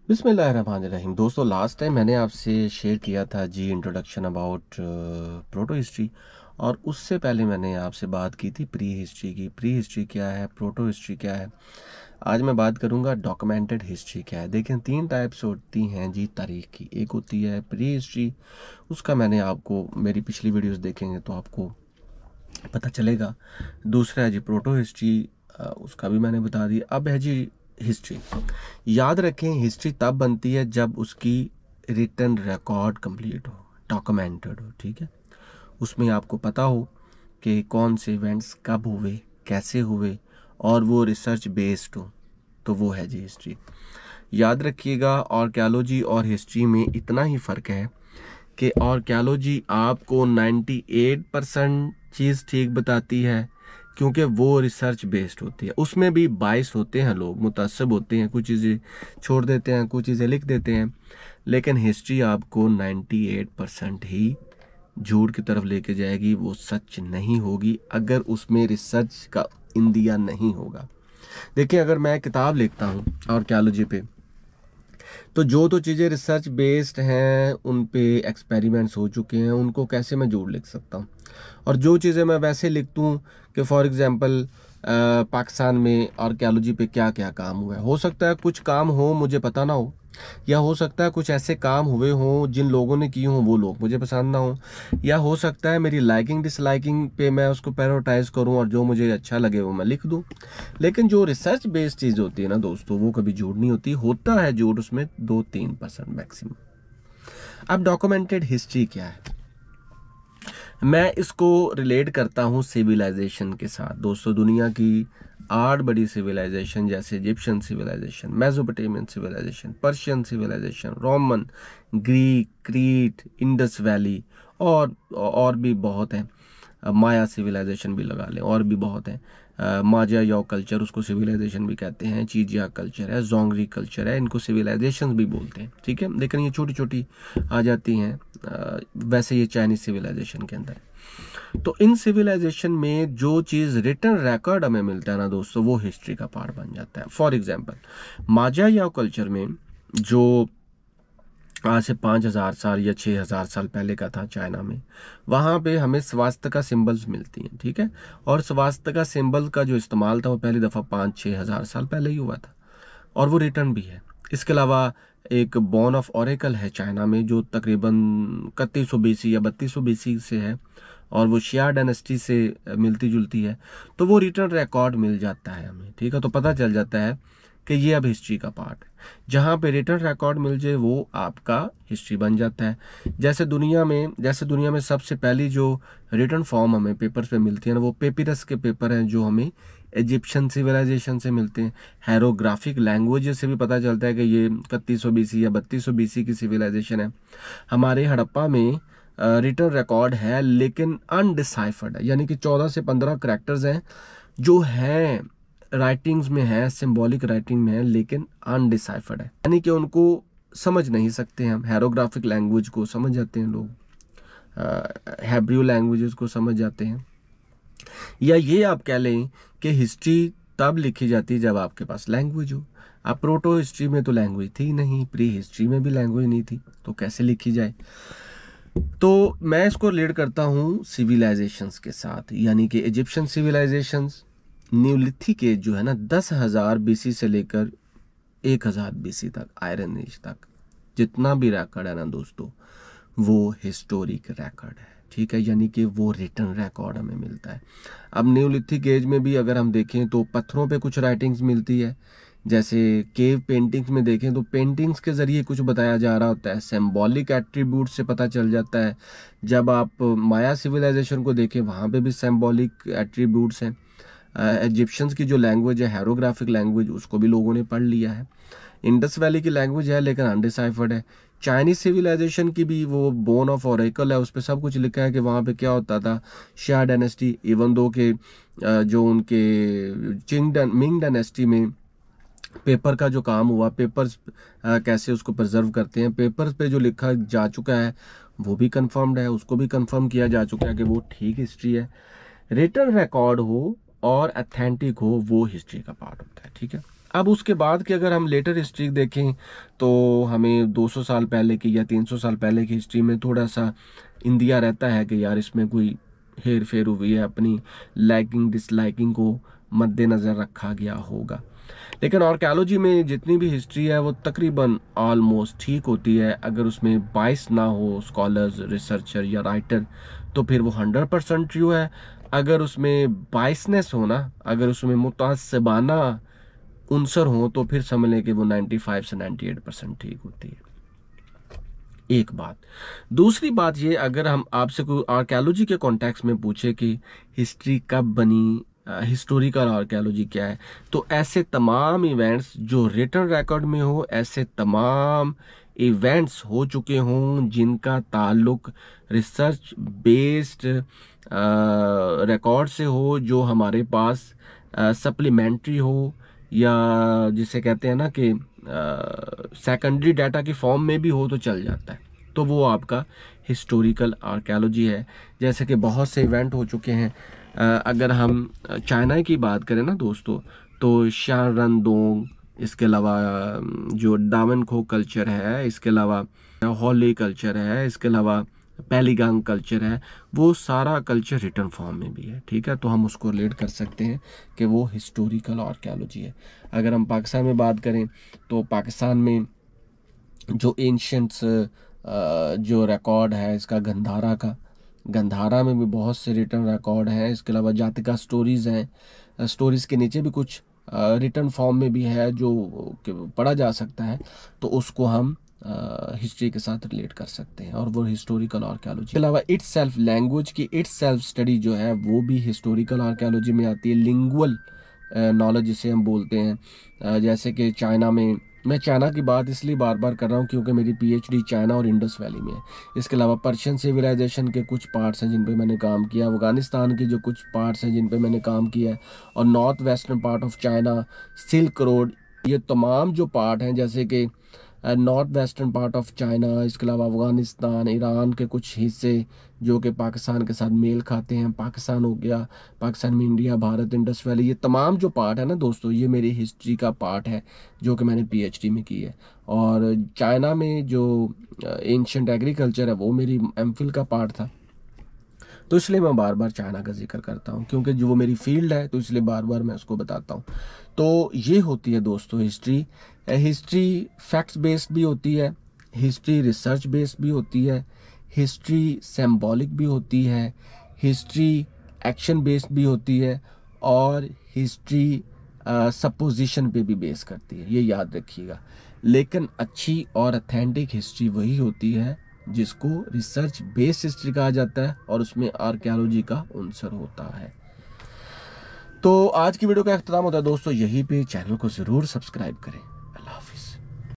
बिस्मिल्लाहिर्रहमानिर्रहीम। दोस्तों, last time मैंने आपसे शेयर किया था जी इंट्रोडक्शन अबाउट प्रोटो हिस्ट्री, और उससे पहले मैंने आपसे बात की थी प्री हिस्ट्री की। प्री हिस्ट्री क्या है, प्रोटो हिस्ट्री क्या है। आज मैं बात करूंगा डॉक्यूमेंटेड हिस्ट्री क्या है। देखें, तीन टाइप्स होती हैं जी तारीख की। एक होती है प्री हिस्ट्री, उसका मैंने आपको मेरी पिछली वीडियोस देखेंगे तो आपको पता चलेगा। दूसरा है जी प्रोटो हिस्ट्री, उसका भी मैंने बता दिया। अब है जी हिस्ट्री। याद रखें, हिस्ट्री तब बनती है जब उसकी रिटन रिकॉर्ड कंप्लीट हो, डॉक्यूमेंटेड हो। ठीक है, उसमें आपको पता हो कि कौन से इवेंट्स कब हुए, कैसे हुए, और वो रिसर्च बेस्ड हो, तो वो है जी हिस्ट्री। याद रखिएगा, आर्कियोलॉजी और हिस्ट्री में इतना ही फ़र्क है कि आर्कियोलॉजी आपको 98% चीज़ ठीक बताती है, क्योंकि वो रिसर्च बेस्ड होती है। उसमें भी बाइस होते हैं, लोग मुतअस्सिब होते हैं, कुछ चीज़ें छोड़ देते हैं, कुछ चीज़ें लिख देते हैं। लेकिन हिस्ट्री आपको 98% ही झूठ की तरफ लेके जाएगी। वो सच नहीं होगी अगर उसमें रिसर्च का इंदिया नहीं होगा। देखिए, अगर मैं किताब लिखता हूँ आर्कियोलॉजी पे, तो जो चीज़ें रिसर्च बेस्ड हैं, उन पे एक्सपेरिमेंट्स हो चुके हैं, उनको कैसे मैं झूठ लिख सकता हूँ। और जो चीज़ें मैं वैसे लिखता हूँ कि फॉर एग्जांपल पाकिस्तान में आर्कियोलॉजी पे क्या क्या काम हुआ है, हो सकता है कुछ काम हो मुझे पता ना हो, या हो सकता है कुछ ऐसे काम हुए हों जिन लोगों ने किए हों वो लोग मुझे पसंद ना हो, या हो सकता है मेरी लाइकिंग डिसलाइकिंग पे मैं उसको प्रायोरिटाइज करूं और जो मुझे अच्छा लगे वो मैं लिख दूं। लेकिन जो रिसर्च बेस्ड चीज़ होती है ना दोस्तों, वो कभी झूठ नहीं होती। होता है झूठ उसमें 2-3% मैक्सिमम। अब डॉक्यूमेंटेड हिस्ट्री क्या है, मैं इसको रिलेट करता हूँ सिविलाइजेशन के साथ। दोस्तों, दुनिया की 8 बड़ी सिविलाइजेशन, जैसे Egyptian civilisation, Mesopotamian civilisation, Persian civilisation, Roman, Greek, Crete, Indus Valley, और भी बहुत हैं। माया सिविलाइजेशन भी लगा लें, और भी बहुत हैं। माजा या कल्चर, उसको सिविलाइजेशन भी कहते हैं। चीजिया कल्चर है, जोंगरी कल्चर है, इनको सिविलाइजेशन भी बोलते हैं। ठीक है, लेकिन ये छोटी छोटी आ जाती हैं। वैसे ये चाइनीज सिविलाइजेशन के अंदर। तो इन सिविलाइजेशन में जो चीज़ रिटन रिकॉर्ड हमें मिलता है ना दोस्तों, वो हिस्ट्री का पार्ट बन जाता है। फॉर एग्जाम्पल, माजा या कल्चर में, जो आज से 5,000 साल या 6,000 साल पहले का था चाइना में, वहाँ पे हमें स्वास्थ्य सिंबल्स मिलती हैं। ठीक है, और स्वास्थ्य सिंबल का जो इस्तेमाल था वो पहली दफ़ा 5-6 हज़ार साल पहले ही हुआ था, और वो रिटर्न भी है। इसके अलावा एक बॉन ऑफ ओरेकल है चाइना में, जो तकरीबन 3100 BC या 3200 BC से है, और वो शिया डायनेस्टी से मिलती जुलती है। तो वो रिटर्न रिकॉर्ड मिल जाता है हमें। ठीक है, तो पता चल जाता है कि ये अब हिस्ट्री का पार्ट है। जहाँ पे रिटर्न रिकॉर्ड मिल जाए वो आपका हिस्ट्री बन जाता है। जैसे दुनिया में सबसे पहली जो रिटर्न फॉर्म हमें पेपर्स पे मिलती है ना, वो पेपिरस के पेपर हैं, जो हमें इजिप्शियन सिविलाइजेशन से मिलते हैं। हैरोग्राफिक लैंग्वेज से भी पता चलता है कि ये 3100 BC या 3200 BC की सिविलाइजेशन है। हमारे हड़प्पा में रिटर्न रिकॉर्ड है, लेकिन अनडिसाइफर्ड है, यानी कि 14 से 15 करैक्टर्स हैं जो हैं राइटिंग्स में है, सिंबॉलिक राइटिंग में है, लेकिन अनडिसाइफर्ड है, यानी कि उनको समझ नहीं सकते हम। हैरोग्राफिक लैंग्वेज को समझ जाते हैं लोग, हैब्रू लैंग्वेजेस को समझ जाते हैं। या ये आप कह लें कि हिस्ट्री तब लिखी जाती है जब आपके पास लैंग्वेज हो। अब प्रोटो हिस्ट्री में तो लैंग्वेज थी नहीं, प्री हिस्ट्री में भी लैंग्वेज नहीं थी, तो कैसे लिखी जाए। तो मैं इसको रिलेट करता हूँ सिविलाइजेशंस के साथ, यानी कि इजिप्शियन सिविलाइजेशंस, न्यूलिथिक एज जो है ना, 10,000 BC से लेकर 1,000 BC तक, आयरन एज तक, जितना भी रिकॉर्ड है ना दोस्तों, वो हिस्टोरिक रिकॉर्ड है। ठीक है, यानी कि वो रिटन रिकॉर्ड हमें मिलता है। अब न्यूलिथिक एज में भी अगर हम देखें तो पत्थरों पे कुछ राइटिंग्स मिलती है। जैसे केव पेंटिंग्स में देखें तो पेंटिंग्स के ज़रिए कुछ बताया जा रहा होता है, सिंबॉलिक एट्रीब्यूट से पता चल जाता है। जब आप माया सिविलाइजेशन को देखें, वहाँ पे भी सिंबॉलिक एट्रीब्यूट्स हैं। इजिप्शियंस की जो लैंग्वेज है, हैरोग्राफिक लैंग्वेज, उसको भी लोगों ने पढ़ लिया है। इंडस वैली की लैंग्वेज है, लेकिन अनडिसाइफर्ड है। चाइनीज सिविलाइजेशन की भी वो बोन ऑफ ओरेकल है, उस पर सब कुछ लिखा है कि वहाँ पे क्या होता था। शिया डायनेस्टी, इवन दो के जो उनके मिंग डायनेस्टी में पेपर का जो काम हुआ, पेपर्स कैसे उसको प्रिजर्व करते हैं, पेपर्स पे जो लिखा जा चुका है वो भी कंफर्म्ड है, उसको भी कंफर्म किया जा चुका है कि वो ठीक हिस्ट्री है। रिटन रिकॉर्ड हो और अथेंटिक हो, वो हिस्ट्री का पार्ट होता है। ठीक है, अब उसके बाद की अगर हम लेटर हिस्ट्री देखें तो हमें 200 साल पहले की या 300 साल पहले की हिस्ट्री में थोड़ा सा इंदिया रहता है कि यार इसमें कोई हेर फेर हुई है, अपनी लाइकिंग डिसलाइकिंग को मद्देनज़र रखा गया होगा। लेकिन आर्कियोलॉजी में जितनी भी हिस्ट्री है वो तकरीबन ऑलमोस्ट ठीक होती है। अगर उसमें बाइस ना हो स्कॉलर्स, रिसर्चर या राइटर, तो फिर वो 100% ट्रू है। अगर उसमें बाइसनेस हो ना, अगर उसमें मुतासबाना उनसर हो, तो फिर समझ लें कि वो 95 से 98% ठीक होती है। एक बात। दूसरी बात ये, अगर हम आपसे कोई आर्कियोलॉजी के कॉन्टेक्स्ट में पूछे कि हिस्ट्री कब बनी, हिस्टोरिकल आर्कियोलॉजी क्या है, तो ऐसे तमाम इवेंट्स जो रिटन रिकॉर्ड में हो, ऐसे तमाम इवेंट्स हो चुके हों जिनका ताल्लुक रिसर्च बेस्ड रिकॉर्ड से हो, जो हमारे पास सप्लीमेंट्री हो, या जिसे कहते हैं ना कि सेकेंडरी डाटा की फॉर्म में भी हो, तो चल जाता है, तो वो आपका हिस्टोरिकल आर्कियोलॉजी है। जैसे कि बहुत से इवेंट हो चुके हैं। अगर हम चाइना की बात करें ना दोस्तों, तो शारंदोंग, इसके अलावा जो दामनखो कल्चर है, इसके अलावा हॉली कल्चर है, इसके अलावा पैलीगांग कल्चर है, वो सारा कल्चर रिटर्न फॉर्म में भी है। ठीक है, तो हम उसको रिलेट कर सकते हैं कि वो हिस्टोरिकल आर्कियोलॉजी है। अगर हम पाकिस्तान में बात करें तो पाकिस्तान में जो एंशियंट्स जो रिकॉर्ड है इसका गंधारा में भी बहुत से रिटर्न रिकॉर्ड हैं। इसके अलावा जातिका स्टोरीज़ हैं, स्टोरीज़ के नीचे भी कुछ रिटर्न फॉर्म में भी है जो पढ़ा जा सकता है, तो उसको हम हिस्ट्री के साथ रिलेट कर सकते हैं, और वो हिस्टोरिकल आर्कियोलॉजी। के अलावा इट्स सेल्फ लैंग्वेज की इट्स सेल्फ स्टडी जो है वो भी हिस्टोरिकल आर्कियोलॉजी में आती है। लिंगुअल नॉलेज जिसे हम बोलते हैं, जैसे कि चाइना में, मैं चाइना की बात इसलिए बार बार कर रहा हूँ क्योंकि मेरी पीएचडी चाइना और इंडस वैली में है। इसके अलावा पर्शियन सिविलाइजेशन के कुछ पार्ट्स हैं जिन पे मैंने काम किया, अफगानिस्तान के जो कुछ पार्ट्स हैं जिन पे मैंने काम किया है, और north western part of China, silk road, ये तमाम जो पार्ट हैं, जैसे कि north western part of China, इसके अलावा अफगानिस्तान, ईरान के कुछ हिस्से जो कि पाकिस्तान के साथ मेल खाते हैं, पाकिस्तान हो गया, पाकिस्तान में इंडिया, भारत, इंडस वैली, ये तमाम जो पार्ट है ना दोस्तों, ये मेरी हिस्ट्री का पार्ट है जो कि मैंने पीएचडी में की है। और चाइना में जो एंशिएंट एग्रीकल्चर है वो मेरी एमफिल का पार्ट था, तो इसलिए मैं बार बार चाइना का जिक्र करता हूँ क्योंकि जो वो मेरी फील्ड है, तो इसलिए बार बार मैं उसको बताता हूँ। तो ये होती है दोस्तों हिस्ट्री। हिस्ट्री फैक्ट्स बेस्ड भी होती है, हिस्ट्री रिसर्च बेस्ड भी होती है, हिस्ट्री सिंबॉलिक भी होती है, हिस्ट्री एक्शन बेस्ड भी होती है, और हिस्ट्री सपोजिशन पे भी बेस करती है, ये याद रखिएगा। लेकिन अच्छी और ऑथेंटिक हिस्ट्री वही होती है जिसको रिसर्च बेस्ड हिस्ट्री कहा जाता है, और उसमें आर्कियोलॉजी का अंसर होता है। तो आज की वीडियो का अख्ताम होता है दोस्तों यहीं पे। चैनल को ज़रूर सब्सक्राइब करें।